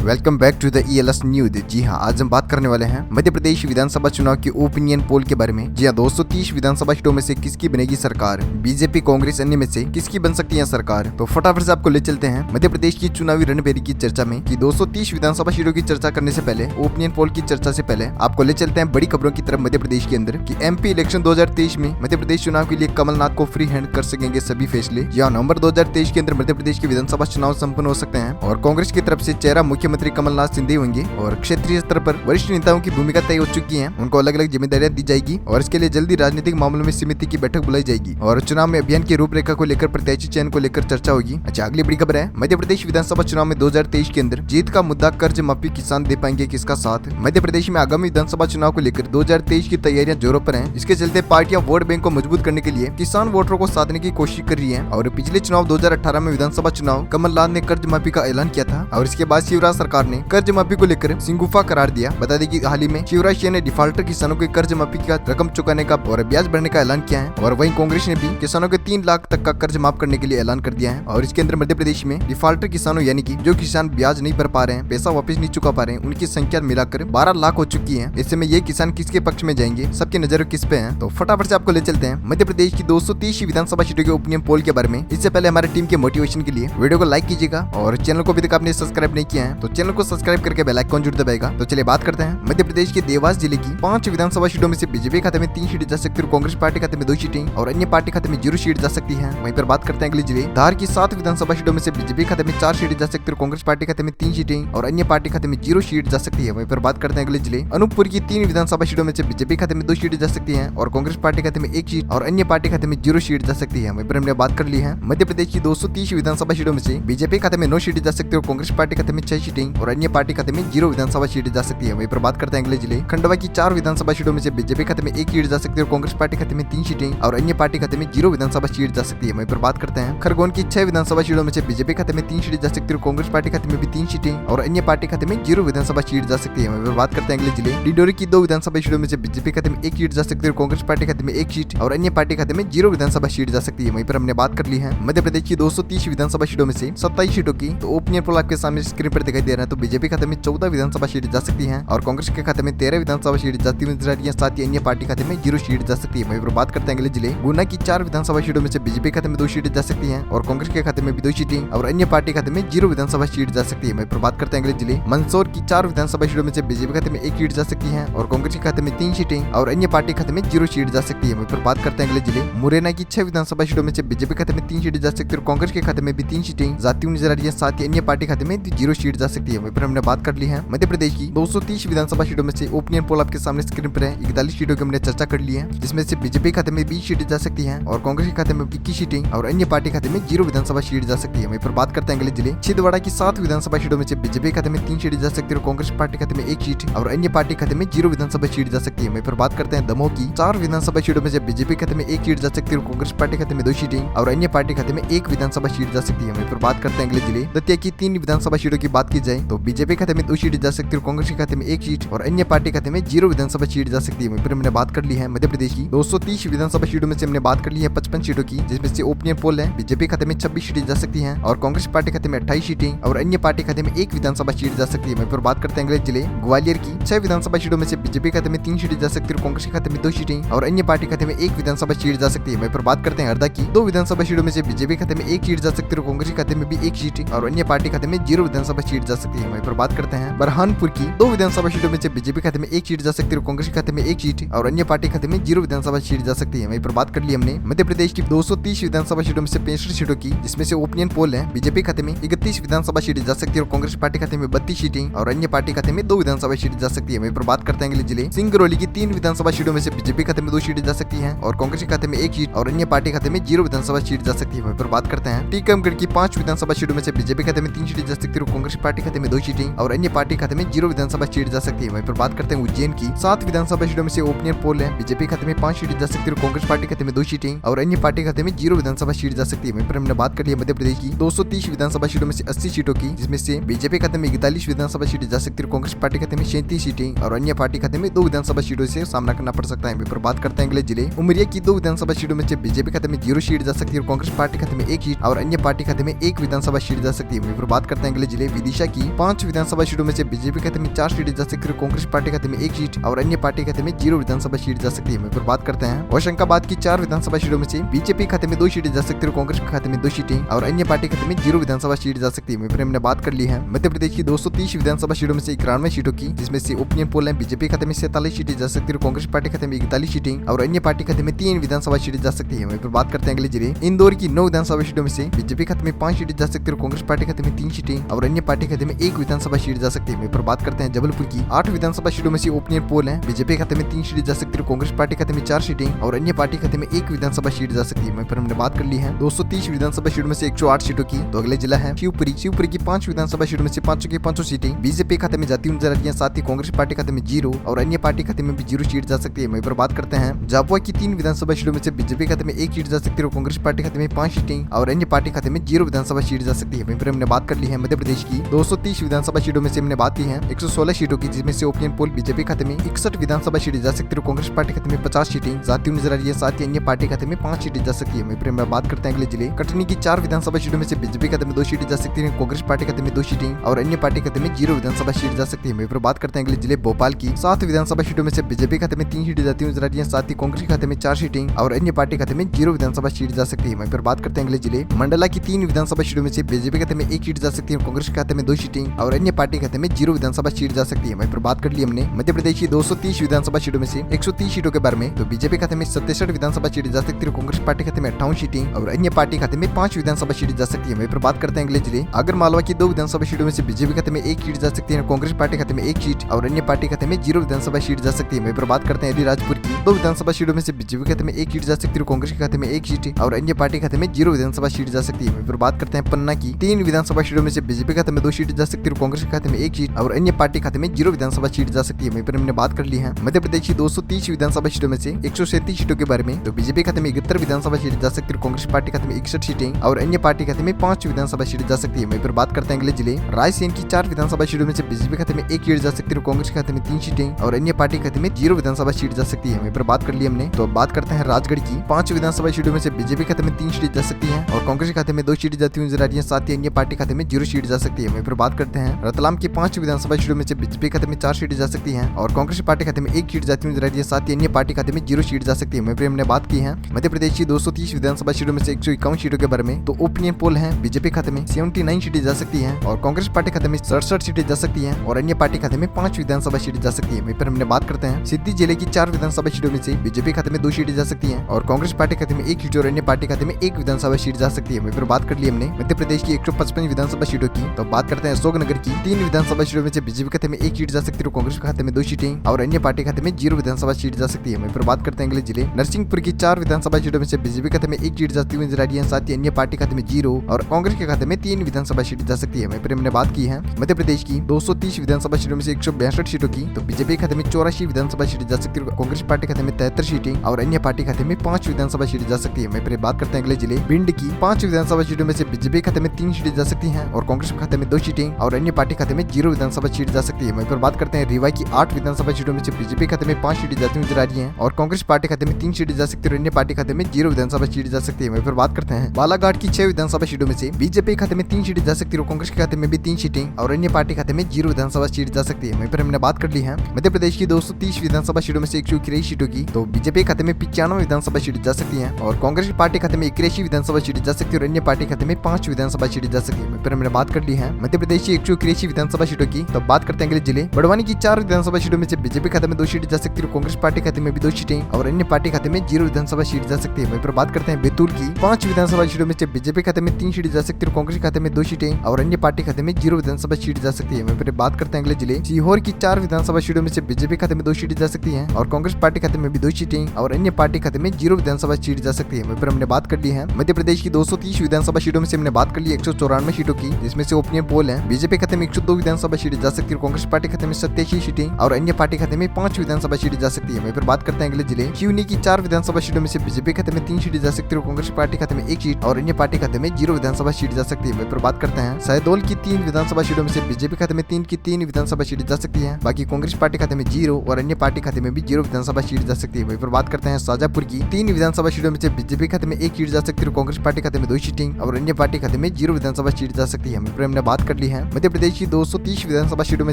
Welcome back to the ELS news. जी हाँ, आज हम बात करने वाले हैं मध्य प्रदेश विधानसभा चुनाव की ओपिनियन पोल के बारे में। जी हाँ दोस्तों, 30 विधानसभा सीटों में से किसकी बनेगी सरकार, बीजेपी कांग्रेस अन्य में से किसकी बन सकती है सरकार। तो फटाफट से आपको ले चलते हैं मध्य प्रदेश की चुनावी रणबेरी की चर्चा में कि 230 विधानसभा सीटों की चर्चा करने से पहले, ओपिनियन पोल की चर्चा से पहले आपको ले चलते हैं बड़ी खबरों की तरफ मध्य प्रदेश के अंदर कि MP इलेक्शन 2023 में मध्य प्रदेश चुनाव के लिए कमलनाथ को फ्री हैंड कर सकेंगे सभी फैसले। या नवंबर 2023 के अंदर मध्य प्रदेश के विधानसभा चुनाव संपन्न हो सकते हैं और कांग्रेस की तरफ से चेहरा मुख्यमंत्री कमलनाथ शिंदे होंगे और क्षेत्रीय स्तर पर वरिष्ठ नेताओं की भूमिका तय हो चुकी है। उनको अलग अलग जिम्मेदारियां दी जाएगी और इसके लिए जल्दी राजनीतिक मामलों में समिति की बैठक बुलाई जाएगी और चुनाव में अभियान की रूपरेखा को लेकर प्रत्याशी चयन को लेकर चर्चा होगी। अच्छा, अगली बड़ी खबर है मध्य प्रदेश विधानसभा चुनाव में 2023 के अंदर जीत का मुद्दा कर्ज माफी, किसान दे पाएंगे किसका साथ। मध्य प्रदेश में आगामी विधानसभा चुनाव को लेकर 2023 की तैयारियां जोरों पर हैं। इसके चलते पार्टियां वोट बैंक को मजबूत करने के लिए किसान वोटरों को साधने की कोशिश कर रही है और पिछले चुनाव 2018 में विधानसभा चुनाव कमलनाथ ने कर्ज माफी का ऐलान किया था और इसके बाद शिवराज सरकार ने कर्ज माफी को लेकर सिंगुफा करार दिया। बता दें कि हाल ही में शिवराज ने डिफाल्टर किसानों के कर्ज माफी का रकम चुकाने का और ब्याज बढ़ने का ऐलान किया है और वहीं कांग्रेस ने भी किसानों के 3 लाख तक का कर्ज माफ करने के लिए ऐलान कर दिया है। और इसके अंदर मध्य प्रदेश में डिफाल्टर किसानों यानी कि जो किसान ब्याज नहीं भर पा रहे हैं, पैसा वापस नहीं चुका पा रहे हैं, उनकी संख्या मिलाकर 12 लाख हो चुकी है। ऐसे में ये किसान किसके पक्ष में जाएंगे, सबकी नजर किस पे है। तो फटाफट से आपको ले चलते हैं मध्य प्रदेश की 230 विधानसभा सीटों के ओपिनियन पोल के बारे में। इससे पहले हमारे टीम के मोटिवेशन के लिए वीडियो को लाइक कीजिएगा और चैनल को अभी तक आपने सब्सक्राइब नहीं किया है तो चैनल को सब्सक्राइब करके बेल आइकन जरूर दबाएगा। तो चलिए बात करते हैं मध्य प्रदेश के देवास जिले की 5 विधानसभा सीटों में से बीजेपी खाते में 3 सीटें जा सकती है, कांग्रेस पार्टी खाते में 2 सीटें और अन्य पार्टी खाते में 0 सीट जा सकती है। वहीं पर बात करते हैं अगले जिले धार की 7 विधानसभा सीटों में से बीजेपी खाते में 4 सीटें जा सकती है, कांग्रेस पार्टी खाते में 3 सीटें और अन्य पार्टी खाते में 0 सीट जा सकती है। वहीं पर बात करते हैं अगले जिले अनूपपुर की 3 विधानसभा सीटों में से बीजेपी खाते में 2 सीटें जा सकती है और कांग्रेस पार्टी खाते में 1 सीट और अन्य पार्टी खाते में 0 सीट जा सकती है। वहीं पर हमने बात कर ली है मध्य प्रदेश की 230 विधानसभा सीटों में से बीजेपी खाते में 9 सीटें जा सकती है, कांग्रेस पार्टी खाते में 6 सीटें और अन्य पार्टी खाते में 0 विधानसभा सीटें जा सकती है। वहीं पर बात करते हैं अगले जिले खंडवा की 4 विधानसभा सीटों में से बीजेपी खाते में 1 सीट जा सकती है, कांग्रेस पार्टी खाते में 3 सीटें और अन्य पार्टी खाते में 0 विधानसभा सीट जा सकती है। वहीं पर बात करते हैं खरगोन की 6 विधानसभा सीटों में से बीजेपी खाते में 3 सीटें जा सकती है, कांग्रेस पार्टी खाते में भी 3 सीटें और अन्य पार्टी खाते में 0 विधानसभा सीट जा सकती है। वहीं पर बात करते हैं अगले जिले डिंडोरी की 2 विधानसभा सीटों में से बीजेपी खाते में 1 सीट जा सकती है, कांग्रेस पार्टी खाते में 1 सीट और अन्य पार्टी खाते में 0 विधानसभा सीट जा सकती है। वहीं पर हमने बात कर ली है मध्य प्रदेश की 230 विधानसभा सीटों में से 27 सीटों की। तो ओपिनियन पोल आपके सामने स्क्रीन पर दिखाई दे रहा है। तो बीजेपी खाते में 14 विधानसभा सीट जा सकती है और कांग्रेस के खाते में 13 विधानसभा सीट जाती हुई नजर आ रही है, साथ ही अन्य पार्टी खाते में 0 सीट जा सकती है। वहीं पर बात करते हैं अगले जिले गुना की 4 विधानसभा सीटों में से बीजेपी खाते में 2 सीटें जा सकती है और कांग्रेस के खाते में भी 2 सीटें और अन्य पार्टी खाते में 0 विधानसभा सीट जा सकती है। वहीं पर बात करते हैं अगले जिले मंदसौर की 4 विधानसभा सीटों में से बीजेपी खाते में 1 सीट जा सकती है और कांग्रेस के खाते में 3 सीटें और अन्य पार्टी खाते में 0 सीट जा सकती है। वहीं पर बात करते हैं अगले जिले मुरैना की 6 विधानसभा सीटों में से बीजेपी खाते में 3 सीटें जा सकती है और कांग्रेस के खाते में भी 3 सीटें जाती हुई नजर आ रही है, साथ ही अन्य पार्टी खाते में 0 सीट जा सकती है। वहीं पर हमने बात कर ली है मध्य प्रदेश की 230 विधानसभा सीटों में से ओपिनियन पोल आपके सामने स्क्रीन पर है। 41 सीटों की हमने चर्चा कर ली है, जिसमें से बीजेपी खाते में 20 सीटें जा सकती है और कांग्रेस के खाते में 21 सीटें और अन्य पार्टी खाते में 0 विधानसभा सीट जा सकती है। वहीं पर बात करते हैं अगले जिले छिंदवाड़ा की 7 विधानसभा सीटों में से बीजेपी खाते में 3 सीटें जा सकती है, कांग्रेस पार्टी खाते में 1 सीट और अन्य पार्टी खाते में 0 विधानसभा सीट जा सकती है। वहीं पर बात करते हैं दमोह की 4 विधानसभा सीटों में से बीजेपी खाते में 1 सीट जा सकती है, कांग्रेस पार्टी खाते में 2 सीटें और अन्य पार्टी खाते में 1 विधानसभा सीट जा सकती है। वहीं पर बात करते हैं अगले जिले दतिया की 3 विधानसभा सीटों की बात की जाए तो बीजेपी खाते में 2 सीटें जा सकती है, कांग्रेस के खाते में 1 सीट और अन्य पार्टी खाते में 0 विधानसभा सीट जा सकती है। वहीं पर हमने बात कर ली है मध्य प्रदेश की 230 विधानसभा सीटों में से हमने बात कर ली है 55 सीटों की, जिसमें से ओपिनियन पोल है बीजेपी खाते में 26 सीटें जा सकती हैं और कांग्रेस पार्टी खाते में 28 सीटें और अन्य पार्टी खाते में 1 विधानसभा सीट जा सकती है। वहीं पर बात करते हैं अगले जिले ग्वालियर की 6 विधानसभा सीटों में से बीजेपी खाते में 3 सीटें जा सकती है, कांग्रेस के खाते में 2 सीटें और अन्य पार्टी खाते में 1 विधानसभा सीट जा सकती है। वहीं पर बात करते हैं हरदा की 2 विधानसभा सीटों में से बीजेपी खाते में 1 सीट जा सकती है, कांग्रेस के खाते में भी 1 सीट और अन्य पार्टी खाते में 0 विधानसभा सीट जा सकती है। वहीं पर बात करते हैं बरहानपुर की 2 विधानसभा सीटों में से बीजेपी खाते में 1 सीट जा सकती है, कांग्रेस के खाते में 1 सीट और अन्य पार्टी खाते में 0 विधानसभा सीट जा सकती है। वहीं पर बात कर ली हमने मध्य प्रदेश की 230 विधानसभा सीटों में से 65 सीटों की, जिसमें से ओपिनियन पोल है बीजेपी खाते में 31 विधानसभा सीटें जा सकती है और कांग्रेस पार्टी खाते में 32 सीटें और अन्य पार्टी खाते में 2 विधानसभा सीटें जा सकती है। वहीं पर बात करते हैं अगले जिले सिंगरौली की 3 विधानसभा सीटों में से बीजेपी खाते में 2 सीटें जा सकती है और कांग्रेस के खाते में 1 सीट और अन्य पार्टी खाते में 0 विधानसभा सीट जा सकती है। वहीं पर बात करते हैं टीकमगढ़ की 5 विधानसभा सीटों में से बीजेपी खाते में 3 सीटें जा सकती है और कांग्रेस पार्टी खाते में 2 सीटें और अन्य पार्टी खाते में 0 विधानसभा सीट जा सकती है। वहीं पर बात करते हैं उज्जैन की 7 विधानसभा सीटों में से ओपिनियन पोल है बीजेपी खाते में 5 सीटें जा सकती है और कांग्रेस पार्टी खाते में 2 सीटें और अन्य पार्टी खाते में 0 विधानसभा सीट जा सकती है। वहीं पर हमने बात कर ली है मध्य प्रदेश की 230 विधानसभा सीटों में से 80 सीटों की, जिसमें से बीजेपी खाते में 41 विधानसभा सीटें जा सकती है, कांग्रेस पार्टी खाते में 37 सीटें और अन्य पार्टी खाते में 2 विधानसभा सीटों से सामना करना पड़ सकता है। वहीं पर बात करते हैं अगले जिले उमरिया की 2 विधानसभा सीटों में से बीजेपी खाते में 0 सीट जा सकती है, कांग्रेस पार्टी खाते में 1 सीट और अन्य पार्टी खाते में 1 विधानसभा सीट जा सकती है। वहीं पर बात करते हैं अगले जिले विदिशा की 5 विधानसभा सीटों में से बीजेपी खाते में 4 सीटें जा सकती है, कांग्रेस पार्टी खाते में 1 सीट और अन्य पार्टी खाते में 0 विधानसभा सीट जा सकती है। वहीं पर बात करते हैं होशंगाबाद की 4 विधानसभा सीटों में से बीजेपी खाते में 2 सीटें जा सकती है, कांग्रेस खाते में 2 सीटें और अन्य पार्टी खाते में 0 विधानसभा सीट जा सकती है। वहीं पर हमने बात कर ली है मध्य प्रदेश की 230 विधानसभा सीटों में से 91 सीटों की, जिसमें से ओपिनियन पोल है बीजेपी खाते में 47 सीटें जा सकती है, कांग्रेस पार्टी खाते में 41 सीटें और अन्य पार्टी खाते में 3 विधानसभा सीटें जा सकती है। वहीं पर बात करते हैं अगले जिले इंदौर की 9 विधानसभा सीटों में से बीजेपी खाते में 5 सीटें जा सकती है, कांग्रेस पार्टी खाते में 3 सीटें और अन्य पार्टी खाते में 1 विधानसभा सीट जा सकती है। वहीं पर बात करते हैं जबलपुर की 8 विधानसभा सीटों में से ओपिनियन पोल है बीजेपी खाते में 3 सीटें जा सकती है, कांग्रेस पार्टी खाते में 4 सीटें और अन्य पार्टी खाते में 1 विधानसभा सीट जा सकती है। वहीं पर हमने बात कर ली है 230 विधानसभा सीटों में से 108 सीटों की। तो अगले जिला है शिवपुरी की 5 विधानसभा सीटों में से 5 की 5 सीटें बीजेपी खाते में जाती नजर आती है, साथ ही कांग्रेस पार्टी खाते में 0 और अन्य पार्टी खाते में भी 0 सीट जा सकती है। वहीं पर बात करते हैं झाबुआ की 3 विधानसभा सीटों में से बीजेपी खाते में 1 सीट जा सकती है, कांग्रेस पार्टी खाते में 5 सीटें और अन्य पार्टी खाते में 0 विधानसभा सीट जा सकती है। वहीं पर हमने बात कर ली है मध्य प्रदेश की 230 विधानसभा सीटों में से हमने बात की है 116 सीटों की, जिसमें से ओपिनियन पोल बीजेपी खाते में 61 विधानसभा सीटें जा सकती है, कांग्रेस पार्टी खाते में 50 सीटें जाती नजर आ रही है, साथ ही अन्य पार्टी खाते में 5 सीटें जा सकती है। वहीं पर हम बात करते हैं अगले जिले कटनी की 4 विधानसभा सीटों में से बीजेपी खाते में 2 सीटें जा सकती है, कांग्रेस पार्टी खाते में 2 सीटें और अन्य पार्टी खाते में 0 विधानसभा सीट जा सकती है। वहीं पर बात करते हैं अगले जिले भोपाल की 7 विधानसभा सीटों में से बीजेपी खाते में 3 सीटें जाती नजर आ रही है, साथ ही कांग्रेस खाते में 4 सीटें और अन्य पार्टी खाते में 0 विधानसभा सीट जा सकती है। वहीं पर बात करते हैं अगले जिले मंडला की 3 विधानसभा सीटों में से बीजेपी खाते में 1 सीट जा सकती है, कांग्रेस खाते में 2 सीटें और अन्य पार्टी खाते में 0 विधानसभा सीट जा सकती है। वहीं पर बात कर ली हमने मध्य प्रदेश की 230 विधानसभा सीटों में से 130 सीटों के बारे में। तो बीजेपी खाते में 67 विधानसभा सीटें जा सकती है, कांग्रेस पार्टी खाते में 58 सीटें और अन्य पार्टी खाते में 5 विधानसभा सीटें जा सकती है। वहीं पर बात करते हैं अगले जिले आगर मालवा की 2 विधानसभा सीटों में से बीजेपी खाते में 1 सीट जा सकती है, कांग्रेस पार्टी खाते में 1 सीट और अन्य पार्टी खाते में 0 विधानसभा सीट जा सकती है। वहीं पर बात करते हैं अलीराजपुर की 2 विधानसभा सीटों में से बीजेपी खाते में 1 सीट जा सकती है, कांग्रेस के खाते में 1 सीट और अन्य पार्टी खाते में 0 विधानसभा सीट जा सकती है। वहीं पर बात करते हैं पन्ना की 3 विधानसभा सीटों में से बीजेपी खाते में 2 सीट जा सकती है, कांग्रेस के खाते में 1 सीट और अन्य पार्टी खाते में 0 विधानसभा सीट जा सकती है। वहीं पर हमने बात कर ली है मध्य प्रदेश की 230 विधानसभा सीटों में से 137 सीटों के बारे में। तो बीजेपी खाते में 71 विधानसभा सीट जा सकती है, कांग्रेस पार्टी खाते में 61 सीटें और अन्य पार्टी खाते में 5 विधानसभा सीट जा सकती है। वहीं पर बात करते हैं अगले जिले रायसेन की 4 विधानसभा सीटों में से बीजेपी खाते में 1 सीट जा सकती है, कांग्रेस खाते में 3 सीटें और अन्य पार्टी खाते में 0 विधानसभा सीट जा सकती है। वहीं पर बात कर ली हमने तो बात करते हैं राजगढ़ की 5 विधानसभा सीटों में से बीजेपी खाते में 3 सीट जा सकती है और कांग्रेस खाते में 2 सीट जाती नजर आ रही है, साथ ही अन्य पार्टी खाते में 0 सीट जा सकती है। वहीं पर बात करते हैं रतलाम की 5 विधानसभा सीटों में से बीजेपी खाते में 4 सीट जा सकती है और कांग्रेस पार्टी खाते में 1 सीट जाती नजर आ रही है, साथ ही अन्य पार्टी खाते में 0 सीट जा सकती है। वहीं पर हमने बात की है मध्य प्रदेश की 230 विधानसभा सीटों में से 151 सीटों के बारे में। तो ओपिनियन पोल है बीजेपी खाते में 79 सीटें जा सकती है और कांग्रेस पार्टी खाते में 67 सीटें जा सकती है और अन्य पार्टी खाते में 5 विधानसभा सीटें जा सकती है। वहीं पर हमने बात करते हैं सिद्धि जिले की 4 विधानसभा सीटों में से बीजेपी खाते में 2 सीटें जा सकती है और कांग्रेस पार्टी खाते में 1 सीट और अन्य पार्टी खाते में 1 विधानसभा सीट जा सकती है। वहीं पर बात कर ली हमने मध्य प्रदेश की 155 विधानसभा सीटों की। तो बात करते हैं अशोकनगर की 3 विधानसभा सीटों में से बीजेपी खाते में 1 सीट जा सकती है, कांग्रेस खाते में 2 सीटें और अन्य पार्टी खाते में 0 विधानसभा सीट जा सकती है। वहीं पर बात करते हैं अगले जिले नरसिंहपुर की 4 विधानसभा सीटों में से बीजेपी खाते में 1 सीट जाती हुई नजर आ रही है, साथ ही अन्य पार्टी खाते में 0 और कांग्रेस के खाते में 3 विधानसभा सीट जा सकती है। वहीं पर हमने बात की है मध्य प्रदेश की 230 विधानसभा सीटों में से 162 सीटों की। तो बीजेपी खाते में 84 विधानसभा सीट जा सकती है, कांग्रेस पार्टी खाते में 73 सीटें और अन्य पार्टी खाते में 5 विधानसभा सीट जा सकती है। वहीं पर बात करते हैं अगले जिले भिंड की 5 विधानसभा सीटों में से बीजेपी खाते में 3 सीटें जा सकती हैं और कांग्रेस खाते में 2 सीटें और अन्य पार्टी खाते में 0 विधानसभा सीट जा सकती है। वहीं पर बात करते हैं रीवा की 8 विधानसभा सीटों में से बीजेपी खाते में 5 सीटें जाती नजर आ रही है और कांग्रेस पार्टी खाते में 3 सीटें जा सकती है और अन्य पार्टी खाते में 0 विधानसभा सीट जा सकती है। वहीं पर बात करते हैं बालाघाट की 6 विधानसभा सीटों में से बीजेपी खाते में 3 सीटें जा सकती है और कांग्रेस के खाते में भी 3 सीटें और अन्य पार्टी खाते में 0 विधानसभा सीट जा सकती है। वहीं पर हमने बात कर ली है मध्य प्रदेश की 230 विधानसभा सीटों में से 181 सीटों की। तो बीजेपी खाते में 95 विधानसभा सीट जा सकती है और कांग्रेस पार्टी खाते में 81 विधानसभा सीट जा सकती है और अन्य पार्टी खाते में 5 विधानसभा सीट जा सकती है। वहीं पर हमने बात कर ली है मध्य प्रदेश की 181 विधानसभा सीटों की। तो बात करते हैं अगले जिले बड़वानी की 4 विधानसभा सीटों में से बीजेपी खाते में 2 सीटें जा सकती है, कांग्रेस पार्टी खाते में भी 2 सीटें और अन्य पार्टी खाते में 0 विधानसभा सीट जा सकती है। वहीं पर बात करते हैं बैतूल की 5 विधानसभा सीटों में से बीजेपी खाते में 3 सीटें जा सकती है, कांग्रेस खाते में 2 सीटें और अन्य पार्टी खाते में 0 विधानसभा सीट जा सकती है। वहीं पर बात करते हैं अगले जिले सीहोर की 4 विधानसभा सीटों में से बीजेपी खाते में 2 सीटें जा सकती है और कांग्रेस पार्टी खाते में भी 2 सीटें और अन्य पार्टी खाते में 0 विधानसभा सीट जा सकती है। वहीं पर हमने बात कर ली है मध्य प्रदेश की 230 विधानसभा सीटों में से हमने बात कर ली 194 सीटों की, जिसमें से ओपिनियन पोल है बीजेपी खाते में 102 विधानसभा सीटें जा सकती है, कांग्रेस पार्टी खाते में 87 सीटें और अन्य पार्टी खाते में 5 विधानसभा सीटें जा सकती है। वहीं पर बात करते हैं अगले जिले सिवनी की 4 विधानसभा सीटों में से बीजेपी खाते में 3 सीटें जा सकती है, कांग्रेस पार्टी खाते में 1 सीट और अन्य पार्टी खाते में 0 विधानसभा सीट जा सकती है। वहीं पर बात करते हैं शहडोल की 3 विधानसभा सीटों में से बीजेपी खाते में 3 विधानसभा सीटें जा सकती है, बाकी कांग्रेस पार्टी खाते में 0 और अन्य पार्टी खाते में भी 0 विधानसभा सीट जा सकती है। वहीं पर बात करते हैं शाजापुर की 3 विधानसभा सीटों में से बीजेपी खाते में 1 सीट जा सकती है, कांग्रेस पार्टी खाते में 2 सीटें और अन्य पार्टी खाते में 0 विधानसभा सीट जा सकती है। वहीं पर हमने बात कर ली ली है मध्य प्रदेश की 230 विधानसभा सीटों में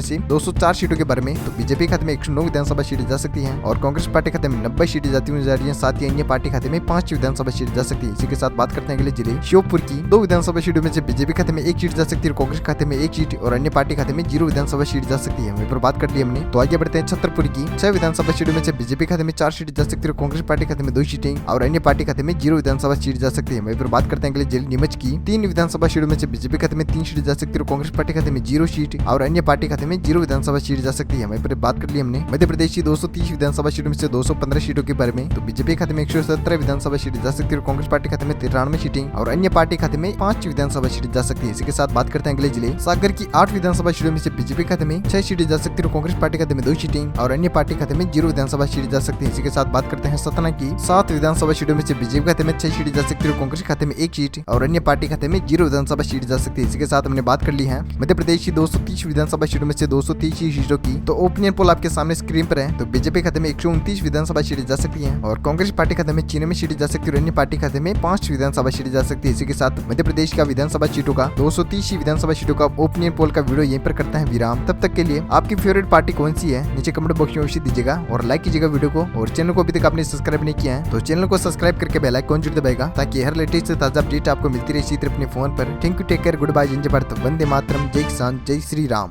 से 204 सीटों के बारे में, तो बीजेपी खाते में 109 विधानसभा सीटें जा सकती हैं और कांग्रेस पार्टी खाते में 90 सीटें जाती हुई जा रही हैं। साथ ही अन्य पार्टी खाते में 5 विधानसभा सीटें जा सकती है। इसी के साथ बात करते हैं अगले जिले श्योपुर की 2 विधानसभा सीटों में से बीजेपी खाते में 1 सीट जा सकती है और कांग्रेस खाते में 1 सीट और अन्य पार्टी खाते में 0 विधानसभा सीट जा सकती है। वहीं पर बात कर ली हमने, तो आगे बढ़ते हैं छतरपुर की 6 विधानसभा सीटों में से बीजेपी खाते में 4 सीटें जा सकती है और कांग्रेस पार्टी खाते में 2 सीटें और अन्य पार्टी खाते में 0 विधानसभा सीट जा सकती है। वहीं पर बात करते हैं अगले जिले नीमच की 3 विधानसभा सीटों में से बीजेपी खाते में 3 सीट जा सकती है और कांग्रेस पार्टी खाते में 0 सीट और अन्य पार्टी खाते में 0 विधानसभा सीट जा सकती है। वहीं पर बात कर ली हमने मध्य प्रदेश की 230 विधानसभा सीटों में से 215 सीटों के बारे में, तो बीजेपी खाते में 117 विधानसभा सीटें जा सकती है और कांग्रेस पार्टी खाते में 93 सीटें और अन्य पार्टी खाते में 5 विधानसभा सीटें जा सकती है। इसी के साथ बात करते हैं अगले जिले सागर की 8 विधानसभा सीटों में से बीजेपी खाते में 6 सीटें जा सकती है और कांग्रेस पार्टी खाते में 2 सीटें और अन्य पार्टी खाते में 0 विधानसभा सीटें जा सकती है। इसी के साथ बात करते हैं सतना की 7 विधानसभा सीटों में से बीजेपी खाते में 6 सीटें जा सकती है और कांग्रेस खाते में 1 सीट और अन्य पार्टी खाते में 0 विधानसभा सीट जा सकती है। इसी के साथ हमने बात कर ली है मध्य प्रदेश की 230 विधानसभा सीटों में से 230 सीटों की, तो ओपिनियन पोल आपके सामने स्क्रीन पर है। तो बीजेपी खाते में 129 विधानसभा सीटें जा सकती हैं और कांग्रेस पार्टी खाते में 96 सीटें जा सकती है और अन्य पार्टी खाते में 5 विधानसभा सीटें जा सकती है। इसी के साथ मध्य प्रदेश का विधानसभा सीटों का 230 विधानसभा सीटों का ओपिनियन पोल का वीडियो यहीं पर करता है विराम। तब तक के लिए आपकी फेवरेट पार्टी कौन सी है नीचे कमेंट बॉक्स में अवश्य दीजिएगा और लाइक कीजिएगा वीडियो को, और चैनल को अभी तक आपने सब्सक्राइब नहीं किया है तो चैनल को सब्सक्राइब करके बेल आइकन जरूर दबाएगा ताकि हर लेटेस्ट ताजा अपडेट आपको मिलती रहे इसी तरह अपने फोन पर। Thank you, take care, good bye, जय भारत, वंदे मातरम, जय किसान, जय श्री राम।